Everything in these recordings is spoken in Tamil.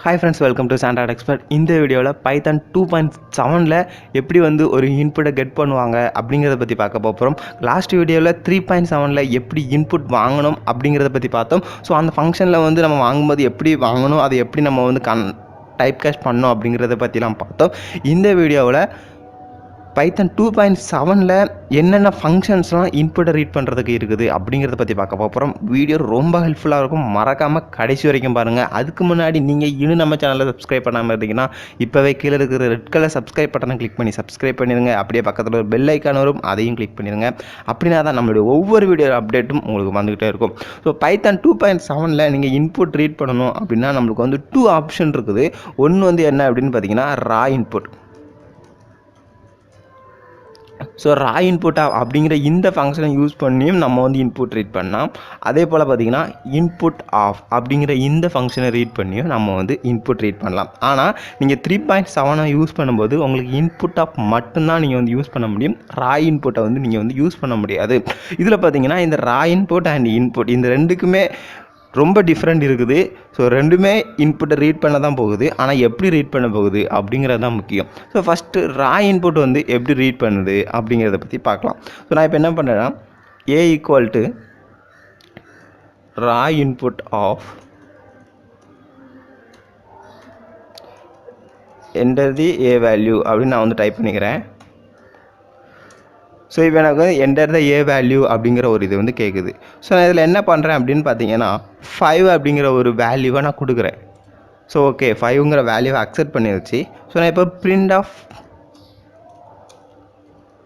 Hi friends, welcome to santratechspot. இந்த வீடியோவில் பைத்தான் 2.7ல எப்படி வந்து ஒரு இன்புட்டை கெட் பண்ணுவாங்க அப்படிங்கிறத பற்றி பார்க்க போகிறோம். லாஸ்ட் வீடியோவில் 3.7ல எப்படி இன்புட் வாங்கணும் அப்படிங்கிறத பற்றி பார்த்தோம். ஸோ அந்த ஃபங்க்ஷனில் வந்து நம்ம வாங்கும்போது எப்படி வாங்கணும், அதை எப்படி நம்ம வந்து டைப் கேஸ்ட் பண்ணோம் அப்படிங்கிறத பற்றிலாம் பார்த்தோம். இந்த வீடியோவில் பைத்தான் 2.7ல என்னென்ன ஃபங்க்ஷன்ஸ்லாம் இன்புட்டை ரீட் பண்ணுறதுக்கு இருக்குது அப்படிங்கிறத பற்றி பார்க்க போகிறோம். வீடியோ ரொம்ப ஹெல்ப்ஃபுல்லாக இருக்கும், மறக்காமல் கடைசி வரைக்கும் பாருங்கள். அதுக்கு முன்னாடி நீங்கள் இன்னும் நம்ம சேனலில் சப்ஸ்கிரைப் பண்ணாமல் இருந்தீங்கன்னா இப்போவே கீழே இருக்கிற ரெட் கலர் சப்ஸ்கிரைப் பட்டனை கிளிக் பண்ணி சப்ஸ்கிரைப் பண்ணிடுங்க. அப்படியே பக்கத்தில் ஒரு பெல் ஐக்கான் வரும், அதையும் கிளிக் பண்ணிடுங்க. அப்படின்னா தான் நம்மளுடைய ஒவ்வொரு வீடியோ அப்டேட்டும் உங்களுக்கு வந்துக்கிட்டே இருக்கும். ஸோ பைத்தான் 2.7ல நீங்கள் இன்புட் ரீட் பண்ணணும் அப்படின்னா நம்மளுக்கு வந்து 2 ஆப்ஷன் இருக்குது. ஒன்று வந்து என்ன அப்படின்னு பார்த்தீங்கன்னா ரா இன்புட். ஸோ ரா இன்புட் அப்படிங்கிற இந்த ஃபங்க்ஷனை யூஸ் பண்ணியும் நம்ம வந்து இன்புட் ரீட் பண்ணலாம். அதே போல் பார்த்திங்கன்னா இன்புட் ஆஃப் அப்படிங்கிற இந்த ஃபங்க்ஷனை ரீட் பண்ணியும் நம்ம வந்து இன்புட் ரீட் பண்ணலாம். ஆனால் நீங்கள் 3.7 யூஸ் பண்ணும்போது உங்களுக்கு இன்புட் ஆஃப் மட்டும்தான் நீங்கள் வந்து யூஸ் பண்ண முடியும். ரா இன்புட்டை வந்து நீங்கள் வந்து யூஸ் பண்ண முடியாது. இதில் பார்த்திங்கன்னா இந்த ரா இன்புட் அண்ட் இன்புட் இந்த ரெண்டுக்குமே ரொம்ப டிஃப்ரெண்ட் இருக்குது. ஸோ ரெண்டுமே இன்புட்டை ரீட் பண்ண தான் போகுது, ஆனால் எப்படி ரீட் பண்ண போகுது அப்படிங்கிறது தான் முக்கியம். ஸோ ஃபஸ்ட்டு ரா இன்புட் வந்து எப்படி ரீட் பண்ணுது அப்படிங்கிறத பற்றி பார்க்கலாம். ஸோ நான் இப்போ என்ன பண்ணுறேன்னா A equal to raw input of enter the A value அப்படின்னு நான் வந்து டைப் பண்ணிக்கிறேன். ஸோ இப்போ எனக்கு வந்து என்டர் த ஏ வேல்யூ அப்படிங்கிற ஒரு இது வந்து கேட்குது. ஸோ நான் இதில் என்ன பண்ணுறேன் அப்படின்னு பார்த்தீங்கன்னா 5 அப்படிங்கிற ஒரு வேல்யூவை நான் கொடுக்குறேன். ஸோ ஓகே 5ங்கிற வேல்யூவை அக்செப்ட் பண்ணிடுச்சு. ஸோ நான் இப்போ பிரிண்ட் ஆஃப்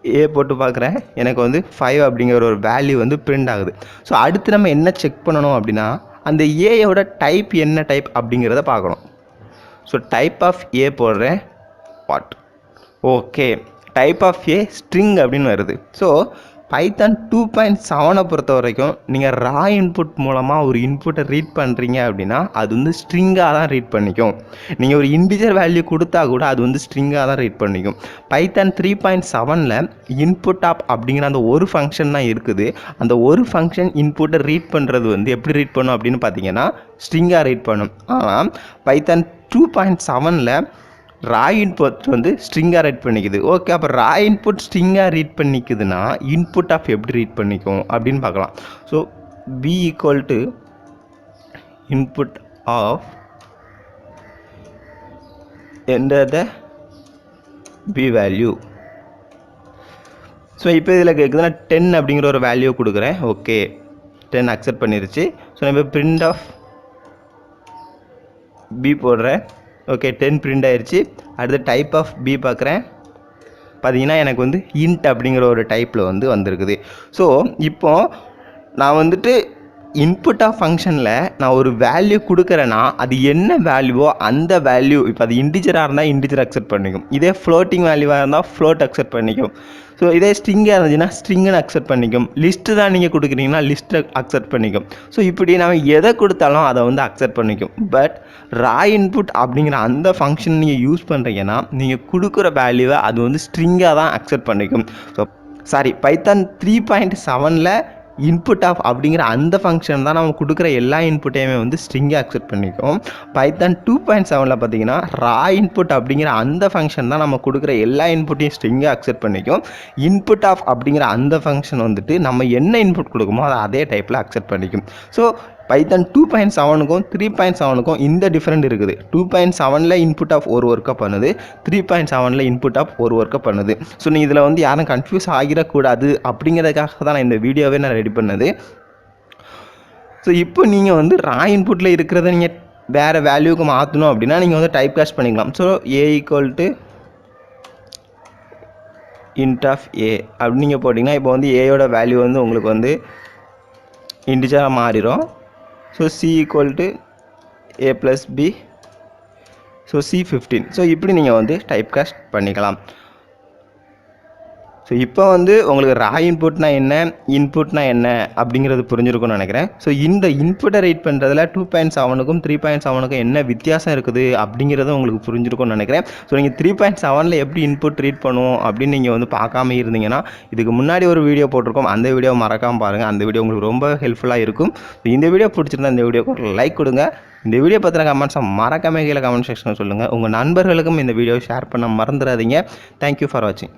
ஏ போட்டு பார்க்குறேன், எனக்கு வந்து 5 அப்படிங்கிற ஒரு வேல்யூ வந்து பிரிண்ட் ஆகுது. ஸோ அடுத்து நம்ம என்ன செக் பண்ணணும் அப்படின்னா அந்த ஏயோட டைப் என்ன டைப் அப்படிங்கிறத பார்க்கணும். ஸோ டைப் ஆஃப் ஏ போடுறேன், what okay type of a string அப்படின்னு வருது. ஸோ பைத்தான் 2.7 பொறுத்த வரைக்கும் நீங்கள் ரா இன்புட் மூலமாக ஒரு இன்புட்டை ரீட் பண்ணுறீங்க அப்படின்னா அது வந்து ஸ்ட்ரிங்காக தான் ரீட் பண்ணிக்கும். நீங்கள் ஒரு இன்டிஜர் வேல்யூ கொடுத்தா கூட அது வந்து ஸ்ட்ரிங்காக தான் ரீட் பண்ணிக்கும். பைத்தான் 3.7ல இன்புட் ஆப் அப்படிங்கிற அந்த ஒரு ஃபங்க்ஷன் தான் இருக்குது. அந்த ஒரு ஃபங்க்ஷன் இன்புட்டை ரீட் பண்ணுறது வந்து எப்படி ரீட் பண்ணும் அப்படின்னு பார்த்தீங்கன்னா ஸ்ட்ரிங்காக ரீட் பண்ணும். ஆனால் பைத்தான் 2.7ல ரா இன்புட் வந்து ஸ்ட்ரிங்காக ரீட் பண்ணிக்குது. ஓகே, அப்போ ரா இன்புட் ஸ்ட்ரிங்காக ரீட் பண்ணிக்குதுன்னா இன்புட் ஆஃப் எப்படி ரீட் பண்ணிக்கும் அப்படின்னு பார்க்கலாம். So P equal to input of enter the P value. So இப்போ இதில் கேட்குதுன்னா 10 அப்படிங்கிற ஒரு வேல்யூ கொடுக்குறேன். ஓகே 10 அக்செப்ட் பண்ணிருச்சு. ஸோ நான் இப்போ பிரிண்ட் ஆஃப் பி போடுறேன். ஓகே 10 பிரிண்ட் ஆயிடுச்சு. அடுத்து டைப் ஆஃப் பி பார்க்குறேன், பார்த்தீங்கன்னா எனக்கு வந்து இன்ட் அப்படிங்கிற ஒரு டைப்பில் வந்து வந்திருக்குது. ஸோ இப்போது நான் வந்துட்டு இன்புட் ஆஃப் ஃபங்க்ஷனில் நான் ஒரு வேல்யூ கொடுக்குறேன்னா அது என்ன வேல்யூவோ அந்த வேல்யூ, இப்போ அது இன்டிஜராக இருந்தால் இன்டிஜர் அக்செப்ட் பண்ணிக்கும், இதே ஃப்ளோட்டிங் வேல்யூவாக இருந்தால் ஃப்ளோட் அக்செப்ட் பண்ணிக்கும். ஸோ இதே ஸ்ட்ரிங்காக இருந்துச்சுன்னா ஸ்ட்ரிங்குன்னு அக்செப்ட் பண்ணிக்கும். லிஸ்ட்டு தான் நீங்கள் கொடுக்குறீங்கன்னா லிஸ்ட்டை அக்செப்ட் பண்ணிக்கும். ஸோ இப்படி நம்ம எதை கொடுத்தாலும் அதை வந்து அக்செப்ட் பண்ணிக்கும். பட் ரா இன்புட் அப்படிங்கிற அந்த ஃபங்க்ஷன் நீங்கள் யூஸ் பண்ணுறீங்கன்னா நீங்கள் கொடுக்குற வேல்யூவை அது வந்து ஸ்ட்ரிங்காக தான் அக்செப்ட் பண்ணிக்கும். ஸோ சாரி பைத்தான் 3.7ல இன்புட் ஆஃப் அப்படிங்கிற அந்த ஃபங்க்ஷன் தான் நம்ம கொடுக்குற எல்லா இன்புட்டையுமே வந்து ஸ்ட்ரிங்காக அக்செப்ட் பண்ணிக்கும். பைத்தான் 2.7ல பார்த்தீங்கன்னா ரா இன்புட் அப்படிங்கிற அந்த ஃபங்க்ஷன் தான் நம்ம கொடுக்குற எல்லா இன்புட்டையும் ஸ்ட்ரிங்காக அக்செப்ட் பண்ணிக்கும். இன்புட் ஆஃப் அப்படிங்கிற அந்த ஃபங்க்ஷன் வந்துட்டு நம்ம என்ன இன்புட் கொடுக்குமோ அதை அதே டைப்பில் அக்செப்ட் பண்ணிக்கும். ஸோ பைத்தான் 2.7க்கும் 3.7க்கும் இந்த டிஃப்ரெண்ட் இருக்குது. 2.7ல இன்புட் ஆஃப் ஒரு ஒர்க்கை பண்ணுது, 3.7ல இன்புட் ஆஃப் ஒரு ஒர்க்கை பண்ணுது. ஸோ நீங்கள் இதில் வந்து யாரும் கன்ஃபியூஸ் ஆகிடக்கூடாது அப்படிங்கிறதுக்காக தான் நான் இந்த வீடியோவே நான் ரெடி பண்ணது. ஸோ இப்போ நீங்கள் வந்து ரா இன்புட்டில் இருக்கிறத நீங்கள் வேறு வேல்யூக்கு மாற்றணும் அப்படின்னா நீங்கள் வந்து டைப் காஸ்ட் பண்ணிக்கலாம். So A equal to int of A அப்படின்னு நீங்கள் போட்டிங்கன்னா இப்போ வந்து ஏயோட வேல்யூ வந்து உங்களுக்கு வந்து இன்டிஜராக மாறிடும். So C equal to A plus B, so C 15. So இப்படி நீங்கள் வந்து டைப் காஸ்ட் பண்ணிக்கலாம். ஸோ இப்போ வந்து உங்களுக்கு ரா இன்புட்னா என்ன, இன்புட்னா என்ன அப்படிங்கிறது புரிஞ்சிருக்கும்னு நினைக்கிறேன். ஸோ இந்த இன்புட்டை ரீட் பண்ணுறதுல 2.7க்கும் 3.7க்கும் என்ன வித்தியாசம் இருக்குது அப்படிங்கிறது உங்களுக்கு புரிஞ்சிருக்கும்னு நினைக்கிறேன். ஸோ நீங்கள் 3.7ல் எப்படி இன்புட் ரீட் பண்ணுவோம் அப்படின்னு நீங்கள் வந்து பார்க்காம இருந்தீங்கன்னா இதுக்கு முன்னாடி ஒரு வீடியோ போட்டிருக்கோம், அந்த வீடியோ மறக்காமல் பாருங்கள். அந்த வீடியோ உங்களுக்கு ரொம்ப ஹெல்ப்ஃபுல்லாக இருக்கும். இந்த வீடியோ பிடிச்சிருந்தா இந்த வீடியோக்கு ஒரு லைக் கொடுங்க. இந்த வீடியோ பற்றின கமெண்ட்ஸை மறக்காம கீழே கமெண்ட் செக்ஷனில் சொல்லுங்கள். உங்கள் நண்பர்களுக்கும் இந்த வீடியோ ஷேர் பண்ண மறந்துடாதீங்க. தேங்க்யூ ஃபார் வாட்சிங்.